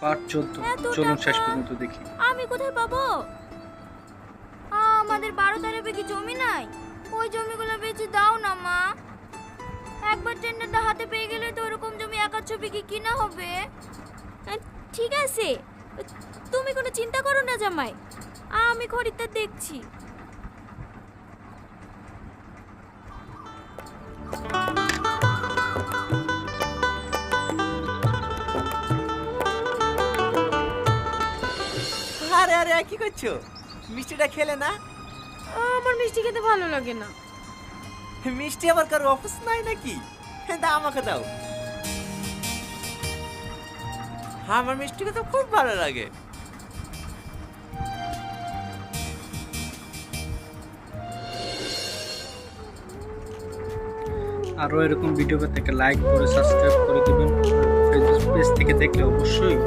Part 14 এত চলুন শেষ টাকা পর্যন্ত দেখি। আমি কোথায় পাবো? আমাদের 12 বিঘি জমি নাই, ওই জমিগুলো বেচে দাও না মা। একবার টেন্ডারটা হাতে পেয়ে গেলে তো ওরকম জমি 1-2 বিঘি কিনা হবে। ঠিক আছে, তুমি কোনো চিন্তা করো না জামাই, আমি খরিদ্দার দেখছি। আরে আরে কি করছো? মিষ্টিটা খেলে না? আমার মিষ্টি খেতে ভালো লাগে না। মিষ্টি আবার কারো অফিস নাই নাকি? দাও আমাকে দাও। আমার মিষ্টি খেতে খুব ভালো লাগে। আরো এরকম ভিডিও পেতে লাইক করে সাবস্ক্রাইব করে দিবেন। ফেসবুক পেজ থেকে দেখলে অবশ্যই